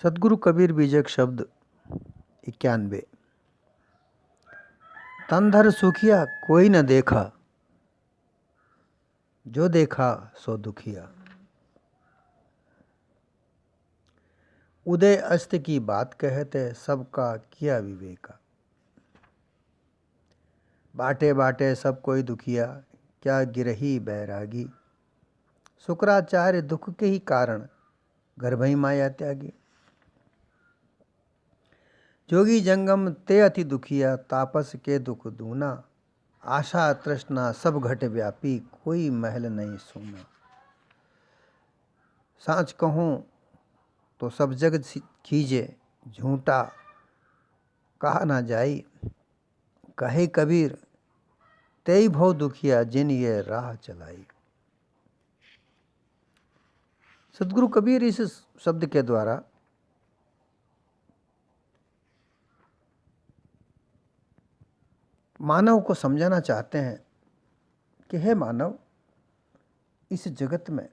सदगुरु कबीर बीजक शब्द 91। तन धर सुखिया कोई न देखा, जो देखा सो दुखिया। उदय अस्त की बात कहते, सबका किया विवेका। बाटे बाटे सब कोई दुखिया, क्या गिरही बैरागी। शुक्राचार्य दुख के ही कारण, गर्भई माया त्यागी। जोगी जंगम ते अति दुखिया, तापस के दुख दूना। आशा तृष्णा सब घट व्यापी, कोई महल नहीं सूना। सांच कहूँ तो सब जग खीजे, झूठा कहा ना जाई। कहे कबीर तेई भव दुखिया, जिन ये राह चलाई। सदगुरु कबीर इस शब्द के द्वारा मानव को समझाना चाहते हैं कि हे मानव, इस जगत में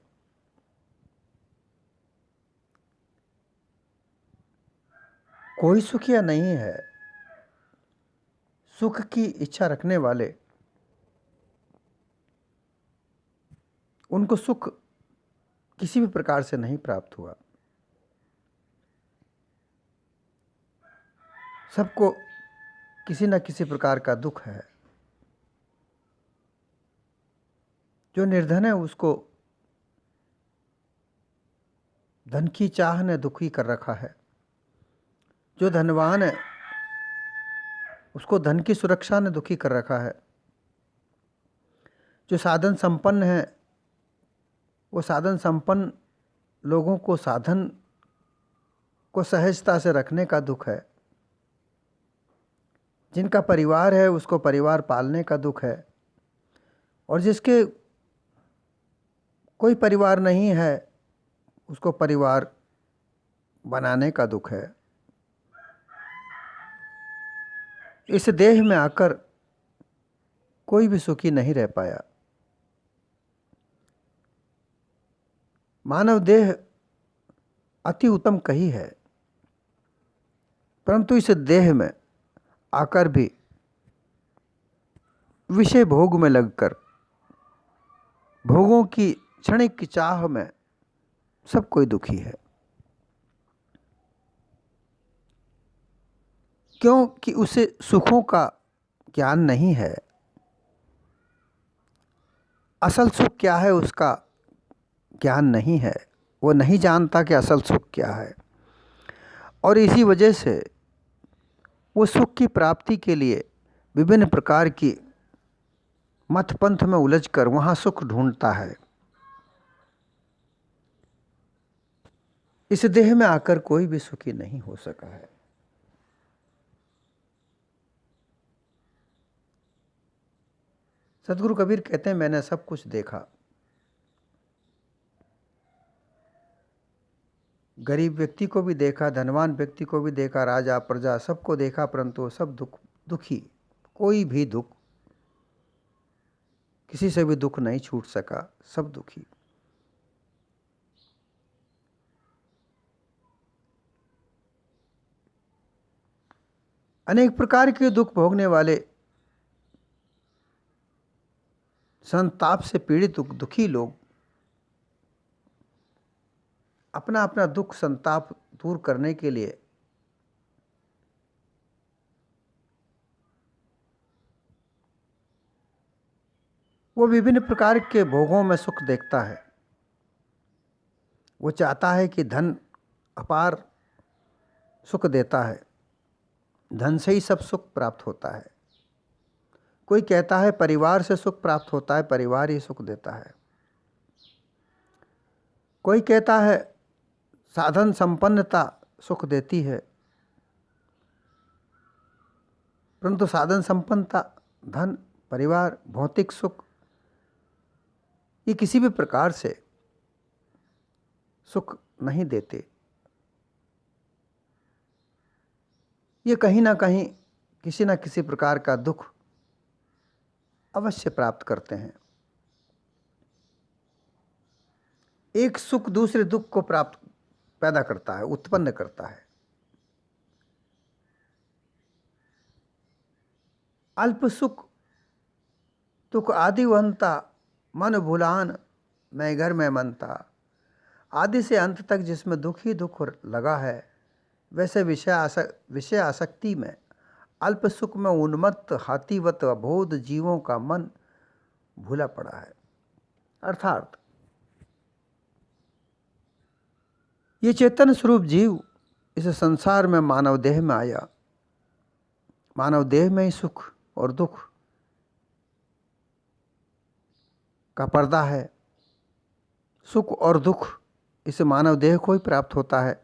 कोई सुखिया नहीं है। सुख की इच्छा रखने वाले, उनको सुख किसी भी प्रकार से नहीं प्राप्त हुआ। सबको किसी न किसी प्रकार का दुख है। जो निर्धन है उसको धन की चाह ने दुखी कर रखा है। जो धनवान है उसको धन की सुरक्षा ने दुखी कर रखा है। जो साधन संपन्न है वो साधन संपन्न लोगों को साधन को सहजता से रखने का दुख है। जिनका परिवार है उसको परिवार पालने का दुख है, और जिसके कोई परिवार नहीं है उसको परिवार बनाने का दुख है। इस देह में आकर कोई भी सुखी नहीं रह पाया। मानव देह अति उत्तम कही है, परंतु इस देह में आकर भी विषय भोग में लगकर, भोगों की क्षणिक चाह में सब कोई दुखी है। क्योंकि उसे सुखों का ज्ञान नहीं है। असल सुख क्या है उसका ज्ञान नहीं है। वो नहीं जानता कि असल सुख क्या है, और इसी वजह से वो सुख की प्राप्ति के लिए विभिन्न प्रकार की मथ पंथ में उलझकर वहाँ सुख ढूंढता है। इस देह में आकर कोई भी सुखी नहीं हो सका है। सदगुरु कबीर कहते हैं, मैंने सब कुछ देखा। गरीब व्यक्ति को भी देखा, धनवान व्यक्ति को भी देखा, राजा प्रजा सबको देखा, परंतु सब दुखी। कोई भी दुख, किसी से भी दुख नहीं छूट सका, सब दुखी। अनेक प्रकार के दुख भोगने वाले, संताप से पीड़ित दुखी लोग अपना अपना दुख संताप दूर करने के लिए वो विभिन्न प्रकार के भोगों में सुख देखता है। वो चाहता है कि धन अपार सुख देता है, धन से ही सब सुख प्राप्त होता है। कोई कहता है परिवार से सुख प्राप्त होता है, परिवार ही सुख देता है। कोई कहता है साधन संपन्नता सुख देती है, परंतु साधन संपन्नता, धन, परिवार, भौतिक सुख, ये किसी भी प्रकार से सुख नहीं देते। ये कहीं ना कहीं किसी न किसी प्रकार का दुख अवश्य प्राप्त करते हैं। एक सुख दूसरे दुख को प्राप्त पैदा करता है, उत्पन्न करता है। अल्प सुख तुक आदि वंता, मन भुलान मैं घर में मनता। आदि से अंत तक जिसमें दुख ही दुख लगा है, वैसे विषय आसक्ति में, अल्प सुख में उन्मत्त हाथीवत अबोध जीवों का मन भूला पड़ा है। अर्थात ये चेतन स्वरूप जीव इस संसार में मानव देह में आया, मानव देह में ही सुख और दुख का पर्दा है। सुख और दुख इस मानव देह को ही प्राप्त होता है।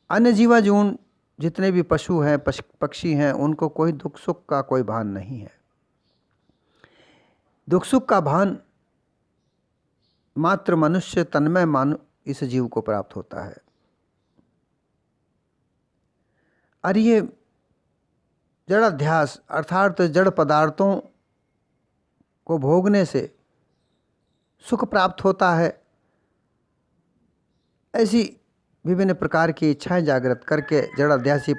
अन्य जीवाजून जितने भी पशु हैं, पक्षी हैं, उनको कोई दुख सुख का कोई भान नहीं है। दुख सुख का भान मात्र मनुष्य तन्मय इस जीव को प्राप्त होता है। और ये जड़ अध्यास अर्थात जड़ पदार्थों को भोगने से सुख प्राप्त होता है, ऐसी विभिन्न प्रकार की इच्छाएं जागृत करके जड़ अध्यासी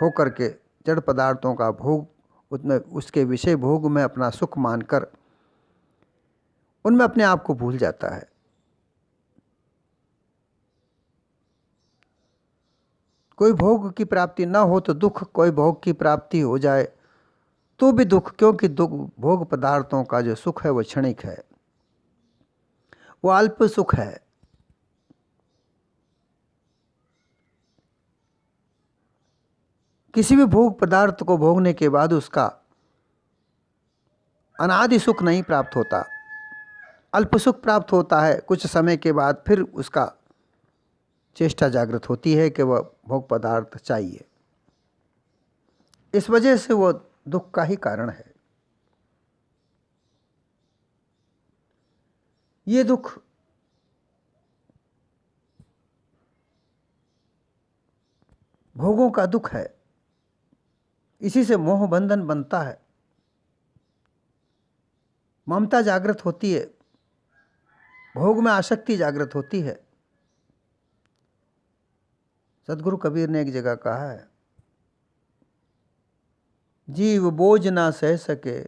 होकर के जड़ पदार्थों का भोग, उसमें उसके विषय भोग में अपना सुख मानकर उनमें अपने आप को भूल जाता है। कोई भोग की प्राप्ति ना हो तो दुख, कोई भोग की प्राप्ति हो जाए तो भी दुख, क्योंकि दुख भोग पदार्थों का जो सुख है वो क्षणिक है, वो अल्प सुख है। किसी भी भोग पदार्थ को भोगने के बाद उसका अनादि सुख नहीं प्राप्त होता, अल्प सुख प्राप्त होता है। कुछ समय के बाद फिर उसका चेष्टा जागृत होती है कि वह भोग पदार्थ चाहिए। इस वजह से वो दुख का ही कारण है। ये दुख भोगों का दुख है, इसी से मोह बंधन बनता है, ममता जागृत होती है, भोग में आसक्ति जागृत होती है। सदगुरु कबीर ने एक जगह कहा है, जीव बोझ ना सह सके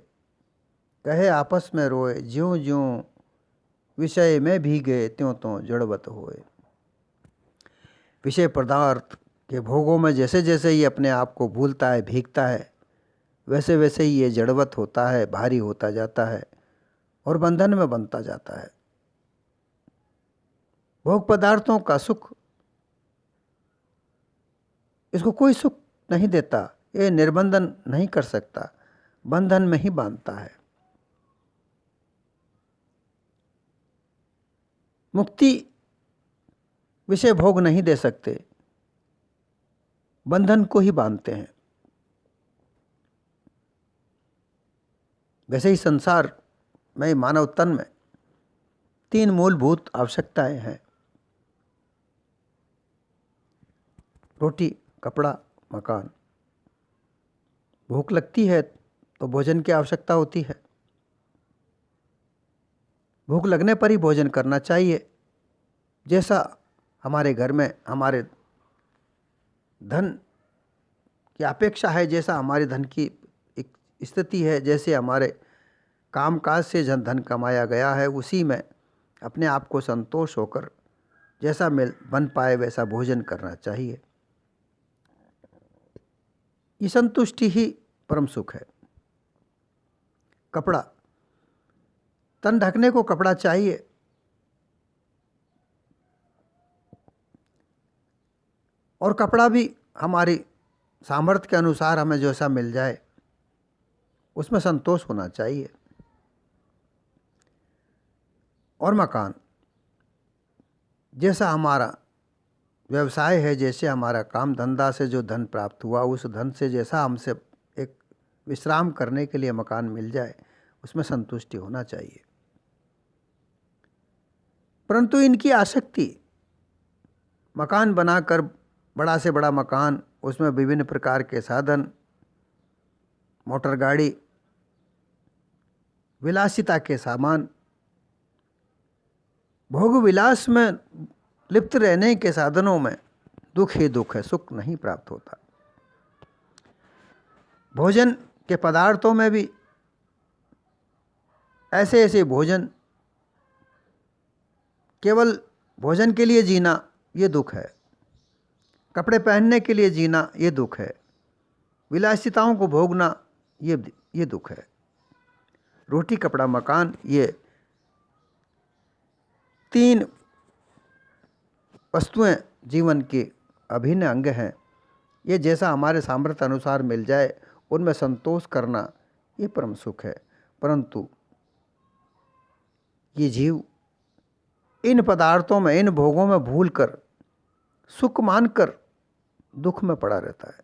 कहे आपस में रोए, ज्यों ज्यों विषय में भीगे त्यों त्यों जड़वत होए। विषय पदार्थ के भोगों में जैसे जैसे ये अपने आप को भूलता है, भीगता है, वैसे वैसे ही ये जड़वत होता है, भारी होता जाता है और बंधन में बनता जाता है। भोग पदार्थों का सुख इसको कोई सुख नहीं देता, ये निर्बंधन नहीं कर सकता, बंधन में ही बांधता है। मुक्ति विषय भोग नहीं दे सकते, बंधन को ही बांधते हैं। वैसे ही संसार में, मानव तन में 3 मूलभूत आवश्यकताएं हैं, रोटी, कपड़ा, मकान। भूख लगती है तो भोजन की आवश्यकता होती है, भूख लगने पर ही भोजन करना चाहिए। जैसा हमारे घर में हमारे धन की अपेक्षा है, जैसा हमारे धन की एक स्थिति है, जैसे हमारे कामकाज से धन कमाया गया है, उसी में अपने आप को संतोष होकर जैसा बन पाए वैसा भोजन करना चाहिए। ये संतुष्टि ही परम सुख है। कपड़ा, तन ढकने को कपड़ा चाहिए, और कपड़ा भी हमारी सामर्थ्य के अनुसार हमें जैसा मिल जाए उसमें संतोष होना चाहिए। और मकान, जैसा हमारा व्यवसाय है, जैसे हमारा काम धंधा से जो धन प्राप्त हुआ, उस धन से जैसा हमसे एक विश्राम करने के लिए मकान मिल जाए, उसमें संतुष्टि होना चाहिए। परंतु इनकी आसक्ति, मकान बनाकर बड़ा से बड़ा मकान, उसमें विभिन्न प्रकार के साधन, मोटर गाड़ी, विलासिता के सामान, भोग विलास में लिप्त रहने के साधनों में दुख ही दुख है, सुख नहीं प्राप्त होता। भोजन के पदार्थों में भी ऐसे ऐसे भोजन, केवल भोजन के लिए जीना ये दुख है, कपड़े पहनने के लिए जीना ये दुख है, विलासिताओं को भोगना ये दुख है। रोटी कपड़ा मकान, ये 3 वस्तुएं जीवन के अभिन्न अंग हैं। ये जैसा हमारे सामर्थ्य अनुसार मिल जाए उनमें संतोष करना ये परम सुख है। परंतु ये जीव इन पदार्थों में, इन भोगों में भूलकर, सुख मानकर दुख में पड़ा रहता है।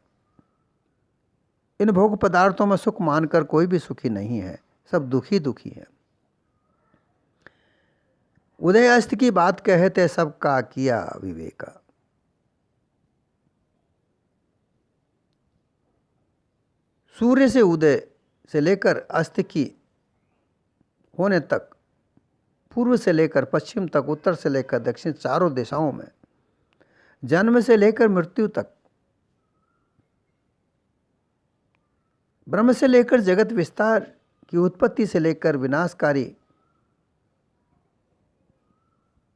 इन भोग पदार्थों में सुख मानकर कोई भी सुखी नहीं है, सब दुखी दुखी है। उदय अस्त की बात कहते सबका किया विवेका। सूर्य से उदय से लेकर अस्त की होने तक, पूर्व से लेकर पश्चिम तक, उत्तर से लेकर दक्षिण, चारों दिशाओं में, जन्म से लेकर मृत्यु तक, ब्रह्म से लेकर जगत विस्तार की उत्पत्ति से लेकर विनाशकारी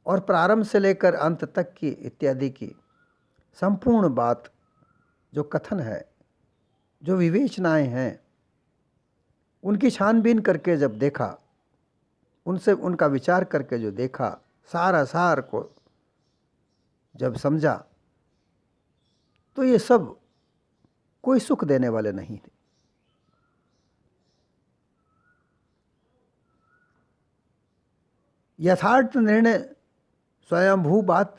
और प्रारंभ से लेकर अंत तक की इत्यादि की संपूर्ण बात जो कथन है, जो विवेचनाएं हैं, उनकी छानबीन करके जब देखा, उनसे उनका विचार करके जो देखा, सारा सार को जब समझा, तो ये सब कोई सुख देने वाले नहीं थे। यथार्थ निर्णय स्वयंभू बात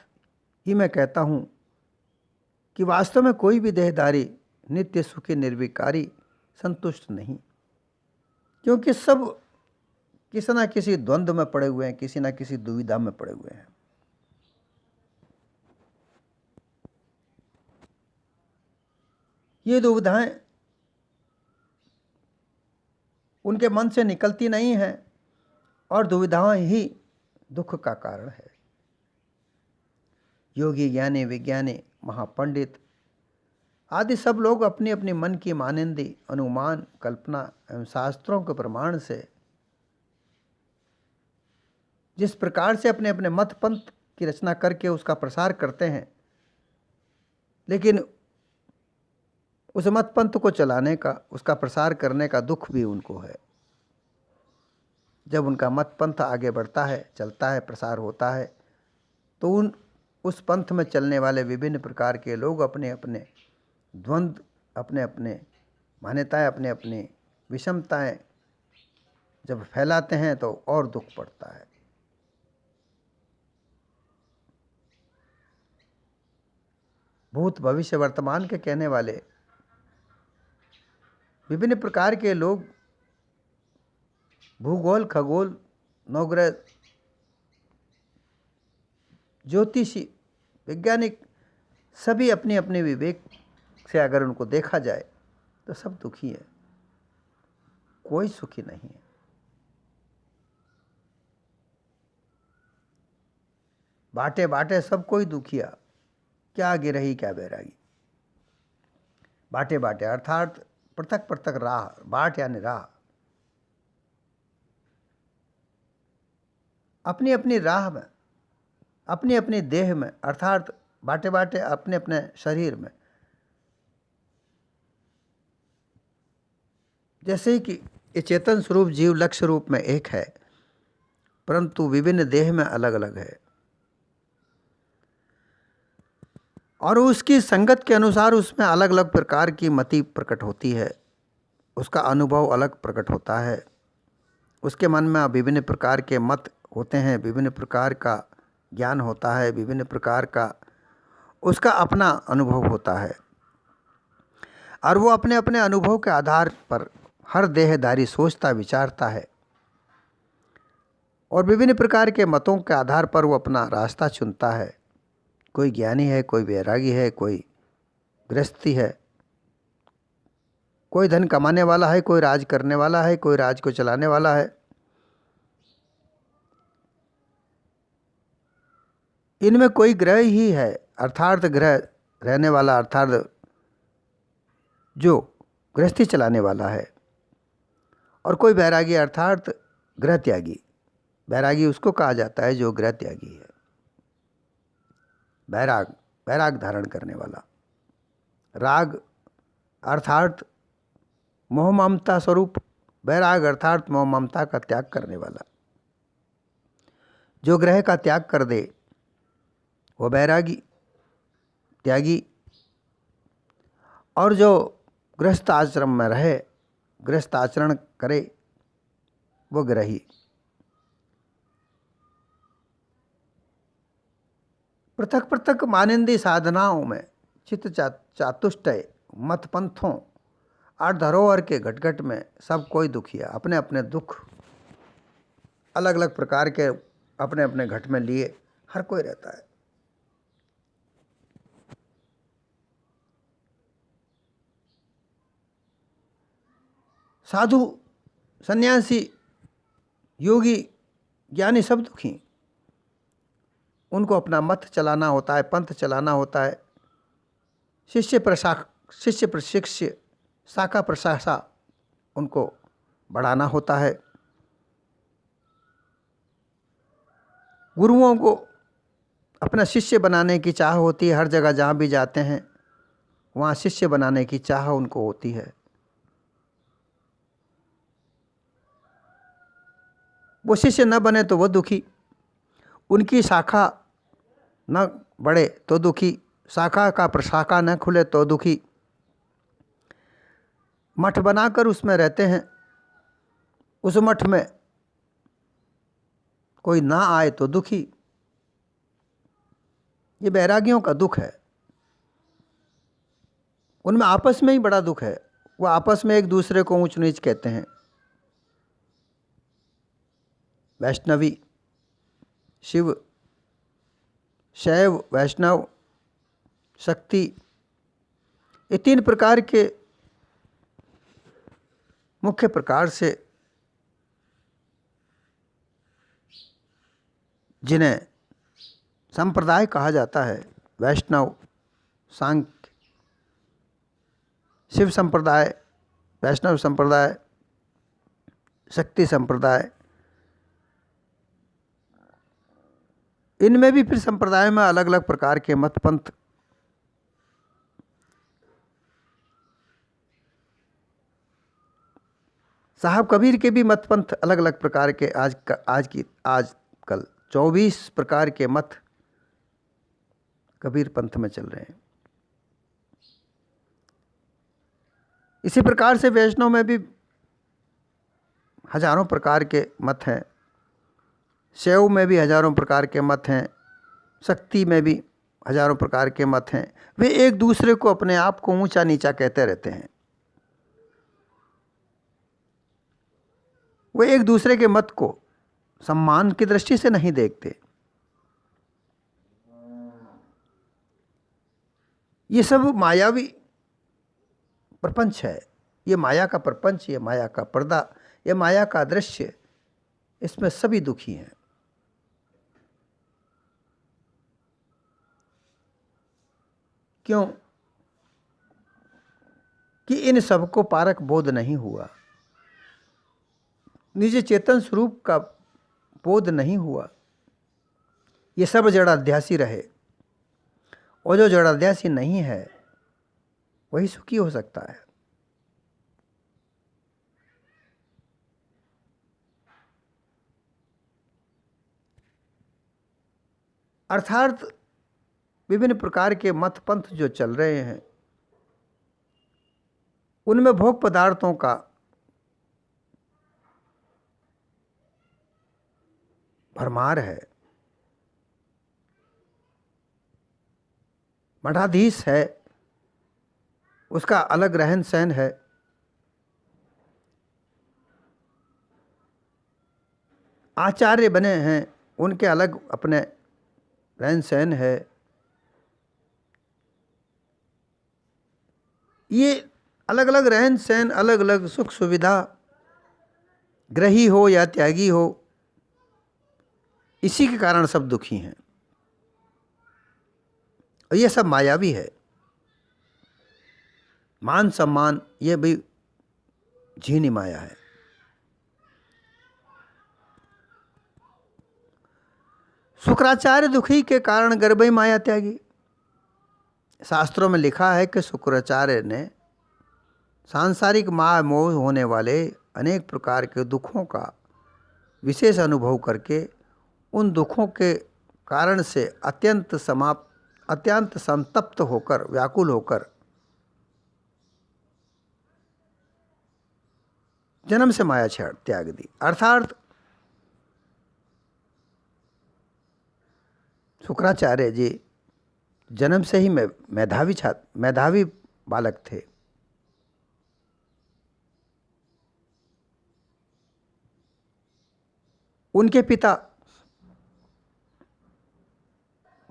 ही मैं कहता हूँ कि वास्तव में कोई भी देहधारी नित्य सुखी निर्विकारी संतुष्ट नहीं, क्योंकि सब किसी न किसी द्वंद्व में पड़े हुए हैं, किसी न किसी दुविधा में पड़े हुए हैं। ये दुविधाएं उनके मन से निकलती नहीं हैं और दुविधाएं ही दुख का कारण है। योगी, ज्ञानी, विज्ञानी, महापंडित आदि सब लोग अपनी अपनी मन की मानिंदी अनुमान, कल्पना एवं शास्त्रों के प्रमाण से जिस प्रकार से अपने अपने मत पंथ की रचना करके उसका प्रसार करते हैं, लेकिन उस मत पंथ को चलाने का, उसका प्रसार करने का दुख भी उनको है। जब उनका मत पंथ आगे बढ़ता है, चलता है, प्रसार होता है, तो उस पंथ में चलने वाले विभिन्न प्रकार के लोग अपने अपने द्वंद्व, अपने अपने मान्यताएं, अपने अपनी विषमताएं जब फैलाते हैं तो और दुख पड़ता है। भूत, भविष्य, वर्तमान के कहने वाले विभिन्न प्रकार के लोग, भूगोल, खगोल, नवग्रह, ज्योतिषी, वैज्ञानिक, सभी अपने अपने विवेक से अगर उनको देखा जाए तो सब दुखी है, कोई सुखी नहीं है। बाटे बाटे सब कोई दुखिया, क्या गिरही क्या बैरागी। बाटे बाटे अर्थात पृथक पृथक राह, बाट यानी राह, अपनी अपनी राह में, अपनी अपनी देह में, अर्थात बाटे बाटे अपने अपने शरीर में। जैसे ही कि ये चेतन स्वरूप जीव लक्ष्य रूप में एक है, परंतु विभिन्न देह में अलग अलग है, और उसकी संगत के अनुसार उसमें अलग अलग प्रकार की मति प्रकट होती है, उसका अनुभव अलग प्रकट होता है, उसके मन में विभिन्न प्रकार के मत होते हैं, विभिन्न प्रकार का ज्ञान होता है, विभिन्न प्रकार का उसका अपना अनुभव होता है, और वो अपने अपने अनुभव के आधार पर हर देहधारी सोचता विचारता है, और विभिन्न प्रकार के मतों के आधार पर वो अपना रास्ता चुनता है। कोई ज्ञानी है, कोई वैरागी है, कोई गृहस्थी है, कोई धन कमाने वाला है, कोई राज करने वाला है, कोई राज को चलाने वाला है। इनमें कोई ग्रह ही है, अर्थात ग्रह रहने वाला, अर्थात जो गृहस्थी चलाने वाला है, और कोई बैरागी अर्थात ग्रह त्यागी। बैरागी उसको कहा जाता है जो ग्रह त्यागी है, बैराग, बैराग धारण करने वाला। राग अर्थात मोह ममता स्वरूप, बैराग अर्थात मोह ममता का त्याग करने वाला। जो ग्रह का त्याग कर दे वो बैरागी, त्यागी। और जो गृहस्थ आश्रम में रहे, गृहस्थ आचरण करे, वो ग्रही। पृथक पृथक मानिंदी साधनाओं में चित्त चातुष्टय मत पंथों आठ धरोहर के घटघट में सब कोई दुखी है। अपने अपने दुख अलग अलग प्रकार के अपने अपने घट में लिए हर कोई रहता है। साधु, सन्यासी, योगी, ज्ञानी सब दुखी। उनको अपना मत चलाना होता है, पंथ चलाना होता है। शिष्य प्रशिष्य, शाखा प्रशाखा उनको बढ़ाना होता है। गुरुओं को अपना शिष्य बनाने की चाह होती है। हर जगह जहाँ भी जाते हैं वहाँ शिष्य बनाने की चाह उनको होती है। वो शिष्य न बने तो वो दुखी, उनकी शाखा न बढ़े तो दुखी, शाखा का प्रशाखा न खुले तो दुखी। मठ बनाकर उसमें रहते हैं, उस मठ में कोई ना आए तो दुखी। ये बैरागियों का दुख है। उनमें आपस में ही बड़ा दुख है। वो आपस में एक दूसरे को ऊंच नीच कहते हैं। वैष्णवी, शिव, शैव, वैष्णव, शक्ति, ये तीन प्रकार के मुख्य प्रकार से जिन्हें संप्रदाय कहा जाता है। वैष्णव, सांख्य, शिव संप्रदाय, वैष्णव संप्रदाय, शक्ति संप्रदाय। इनमें भी फिर संप्रदाय में अलग अलग प्रकार के मत पंथ। साहब कबीर के भी मत पंथ अलग अलग प्रकार के। आजकल 24 प्रकार के मत कबीर पंथ में चल रहे हैं। इसी प्रकार से वैष्णव में भी हजारों प्रकार के मत हैं, शैव में भी हजारों प्रकार के मत हैं, शक्ति में भी हजारों प्रकार के मत हैं। वे एक दूसरे को अपने आप को ऊंचा नीचा कहते रहते हैं। वे एक दूसरे के मत को सम्मान की दृष्टि से नहीं देखते। ये सब मायावी प्रपंच है। ये माया का प्रपंच, ये माया का पर्दा, ये माया का दृश्य, इसमें सभी दुखी हैं। क्यों? कि इन सबको पारक बोध नहीं हुआ, निज चेतन स्वरूप का बोध नहीं हुआ। ये सब जड़ाध्यासी रहे, और जो जड़ाध्यासी नहीं है वही सुखी हो सकता है। अर्थात विभिन्न प्रकार के मत पंथ जो चल रहे हैं उनमें भोग पदार्थों का भरमार है। मठाधीश है, उसका अलग रहन सहन है। आचार्य बने हैं, उनके अलग अपने रहन सहन है। ये अलग अलग रहन सहन, अलग अलग सुख सुविधा, ग्रही हो या त्यागी हो, इसी के कारण सब दुखी हैं। और ये सब मायावी है। मान सम्मान ये भी झीनी माया है। शुक्राचार्य दुखी के कारण गर्भई माया त्यागी। शास्त्रों में लिखा है कि शुक्राचार्य ने सांसारिक माया मोह होने वाले अनेक प्रकार के दुखों का विशेष अनुभव करके उन दुखों के कारण से अत्यंत संतप्त होकर, व्याकुल होकर जन्म से माया त्याग दी। अर्थात शुक्राचार्य जी जन्म से ही मेधावी बालक थे। उनके पिता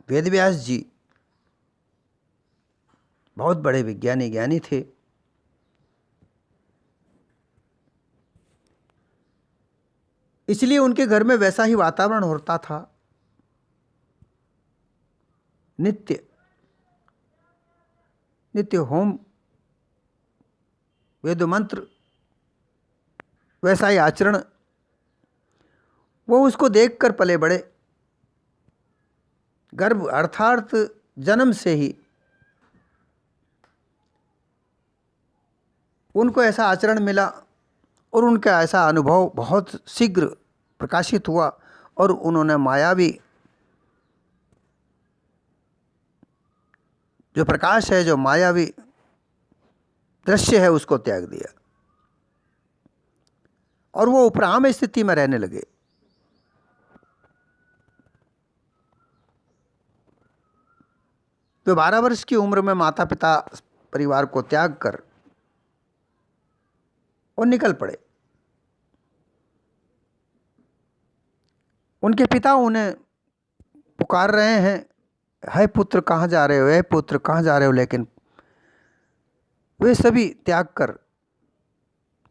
वेदव्यास जी बहुत बड़े ज्ञानी थे। इसलिए उनके घर में वैसा ही वातावरण होता था। नित्य होम, वेद मंत्र, वैसा ही आचरण, वो उसको देखकर पले बड़े। गर्भ अर्थात जन्म से ही उनको ऐसा आचरण मिला और उनका ऐसा अनुभव बहुत शीघ्र प्रकाशित हुआ और उन्होंने मायावी जो प्रकाश है, जो मायावी दृश्य है, उसको त्याग दिया और वो उपराम स्थिति में रहने लगे। वे 12 वर्ष की उम्र में माता पिता परिवार को त्याग कर और निकल पड़े। उनके पिता उन्हें पुकार रहे हैं, है पुत्र कहाँ जा रहे हो, है पुत्र कहाँ जा रहे हो, लेकिन वे सभी त्याग कर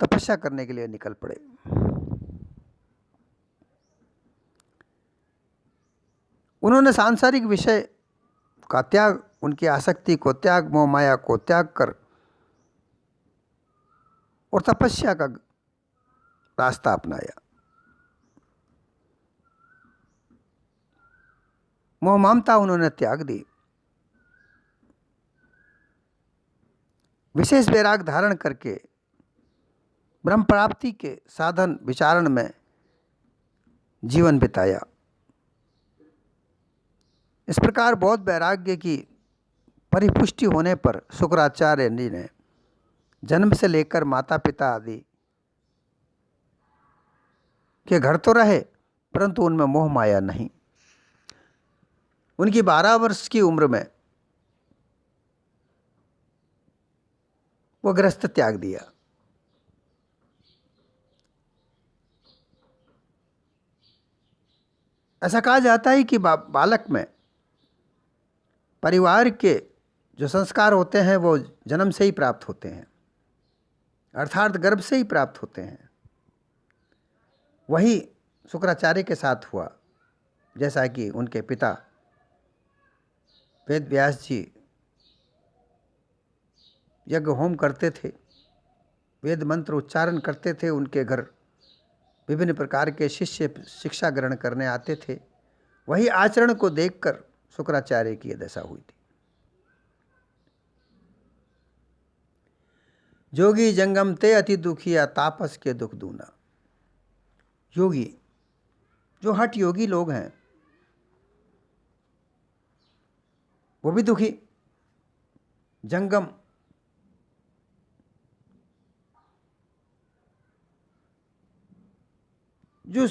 तपस्या करने के लिए निकल पड़े। उन्होंने सांसारिक विषय का त्याग, उनकी आसक्ति को त्याग, मोह माया को त्याग कर और तपस्या का रास्ता अपनाया। मोह ममता उन्होंने त्याग दी। विशेष वैराग धारण करके ब्रह्म प्राप्ति के साधन विचारण में जीवन बिताया। इस प्रकार बौद्ध वैराग्य की परिपुष्टि होने पर शुक्राचार्य जी ने जन्म से लेकर माता पिता आदि के घर तो रहे, परंतु उनमें मोह माया नहीं। उनकी 12 वर्ष की उम्र में वो गृहस्थ त्याग दिया। ऐसा कहा जाता है कि बालक में परिवार के जो संस्कार होते हैं वो जन्म से ही प्राप्त होते हैं, अर्थात गर्भ से ही प्राप्त होते हैं। वही शुक्राचार्य के साथ हुआ। जैसा कि उनके पिता वेद व्यास जी यज्ञ होम करते थे, वेद मंत्र उच्चारण करते थे, उनके घर विभिन्न प्रकार के शिष्य शिक्षा ग्रहण करने आते थे। वही आचरण को देखकर शुक्राचार्य की दशा हुई थी। जोगी जंगम ते अति दुखिया, तापस के दुख दूना। योगी, जो हठ योगी लोग हैं, वो भी दुखी। जंगम, जो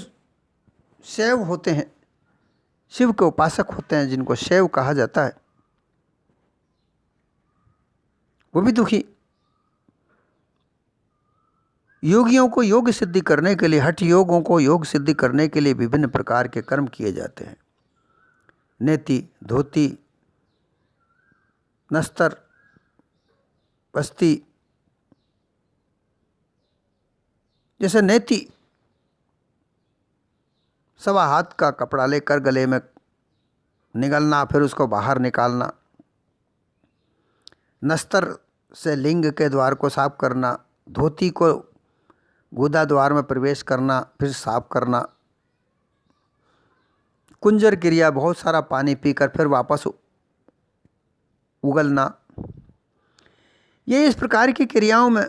शैव होते हैं, शिव के उपासक होते हैं, जिनको शैव कहा जाता है, वो भी दुखी। योगियों को योग सिद्धि करने के लिए, हठ योगों को योग सिद्धि करने के लिए विभिन्न प्रकार के कर्म किए जाते हैं। नेति, धोती, नस्तर, बस्ती। जैसे नेति, सवा हाथ का कपड़ा लेकर गले में निगलना, फिर उसको बाहर निकालना, नस्तर से लिंग के द्वार को साफ करना, धोती को गुदा द्वार में प्रवेश करना फिर साफ करना, कुंजर क्रिया बहुत सारा पानी पीकर फिर वापस उगलना, ये इस प्रकार की क्रियाओं में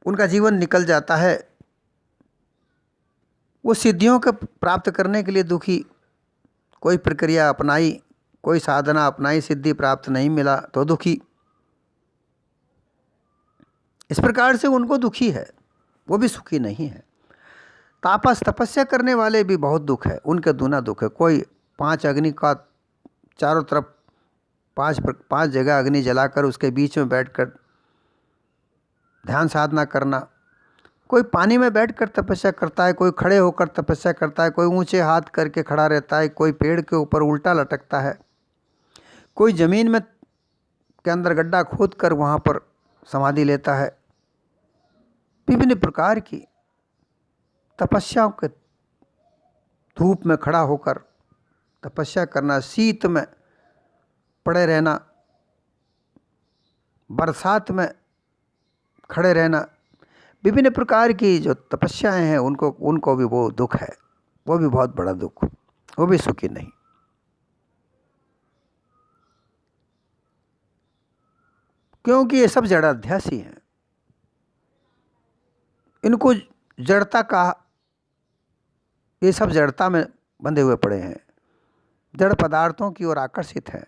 उनका जीवन निकल जाता है। वो सिद्धियों को प्राप्त करने के लिए दुखी, कोई प्रक्रिया अपनाई, कोई साधना अपनाई, सिद्धि प्राप्त नहीं मिला तो दुखी। इस प्रकार से उनको दुखी है, वो भी सुखी नहीं है। तापस तपस्या करने वाले भी बहुत दुख है, उनके दूना दुख है। कोई 5 अग्नि का चारों तरफ 5 जगह अग्नि जलाकर उसके बीच में बैठकर ध्यान साधना करना, कोई पानी में बैठकर तपस्या करता है, कोई खड़े होकर तपस्या करता है, कोई ऊंचे हाथ करके खड़ा रहता है, कोई पेड़ के ऊपर उल्टा लटकता है, कोई जमीन में के अंदर गड्ढा खोद कर वहाँ पर समाधि लेता है। विभिन्न प्रकार की तपस्याओं के धूप में खड़ा होकर तपस्या करना, शीत में पड़े रहना, बरसात में खड़े रहना, विभिन्न प्रकार की जो तपस्याएं हैं उनको भी वो दुख है, वो भी बहुत बड़ा दुख, वो भी सुखी नहीं। क्योंकि ये सब जड़ाध्यासी हैं, इनको जड़ता का, ये सब जड़ता में बंधे हुए पड़े हैं, जड़ पदार्थों की ओर आकर्षित हैं,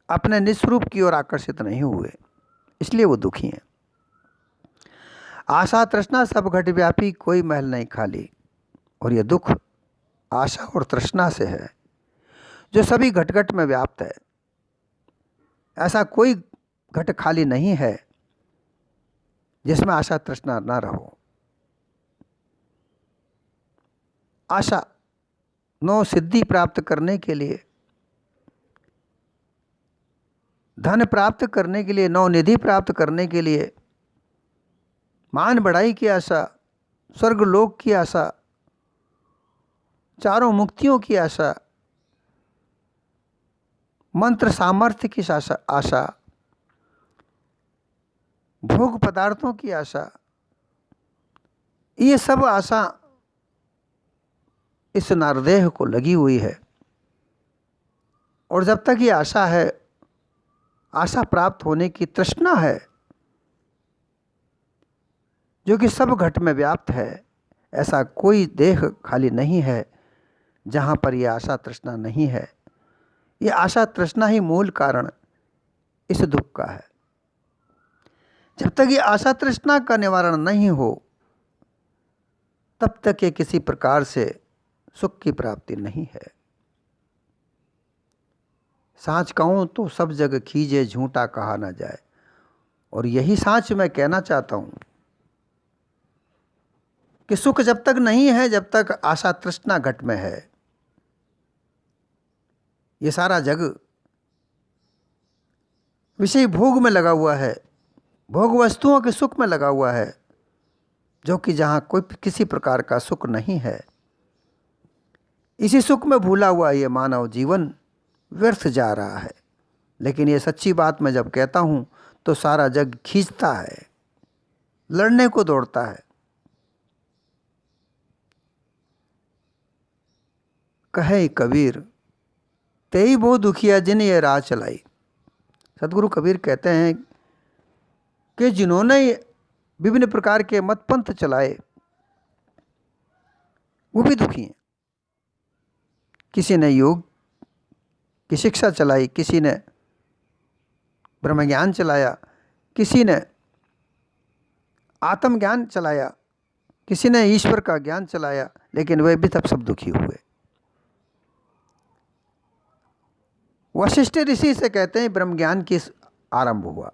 अपने निस्वरूप की ओर आकर्षित नहीं हुए, इसलिए वो दुखी हैं। आशा तृष्णा सब घट व्यापी, कोई महल नहीं खाली। और ये दुख आशा और तृष्णा से है, जो सभी घट घट में व्याप्त है। ऐसा कोई घट खाली नहीं है जिसमें आशा तृष्णा ना रहो। आशा नो सिद्धि प्राप्त करने के लिए, धन प्राप्त करने के लिए, नौ निधि प्राप्त करने के लिए, मान बढ़ाई की आशा, स्वर्ग लोक की आशा, चारों मुक्तियों की आशा, मंत्र सामर्थ्य की आशा, भोग पदार्थों की आशा, ये सब आशा इस नरदेह को लगी हुई है। और जब तक ये आशा है, आशा प्राप्त होने की तृष्णा है, जो कि सब घट में व्याप्त है, ऐसा कोई देह खाली नहीं है जहाँ पर यह आशा तृष्णा नहीं है। ये आशा तृष्णा ही मूल कारण इस दुख का है। जब तक ये आशा तृष्णा का निवारण नहीं हो, तब तक ये किसी प्रकार से सुख की प्राप्ति नहीं है। साँच कहूँ तो सब जग खीजे, झूठा कहा ना जाए। और यही साँच मैं कहना चाहता हूँ कि सुख जब तक नहीं है, जब तक आशा तृष्णा घट में है। ये सारा जग विषय भोग में लगा हुआ है, भोग वस्तुओं के सुख में लगा हुआ है, जो कि जहाँ कोई किसी प्रकार का सुख नहीं है। इसी सुख में भूला हुआ ये मानव जीवन व्यर्थ जा रहा है। लेकिन ये सच्ची बात मैं जब कहता हूँ तो सारा जग खींचता है, लड़ने को दौड़ता है। कहे कबीर तेई बहु दुखिया जिन ये राह चलाई। सदगुरु कबीर कहते हैं कि जिन्होंने विभिन्न प्रकार के मत पंथ चलाए वो भी दुखी हैं। किसी ने योग की शिक्षा चलाई, किसी ने ब्रह्मज्ञान चलाया, किसी ने आत्मज्ञान चलाया, किसी ने ईश्वर का ज्ञान चलाया, लेकिन वे भी तब सब दुखी हुए। वशिष्ठ ऋषि से कहते हैं ब्रह्म ज्ञान की आरंभ हुआ,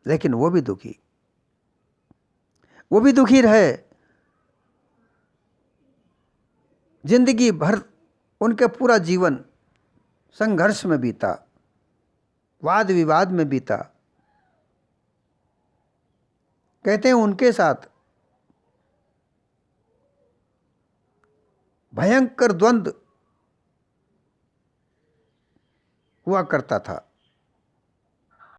लेकिन वो भी दुखी रहे। जिंदगी भर उनके पूरा जीवन संघर्ष में बीता, वाद विवाद में बीता। कहते हैं उनके साथ भयंकर द्वंद्व हुआ करता था।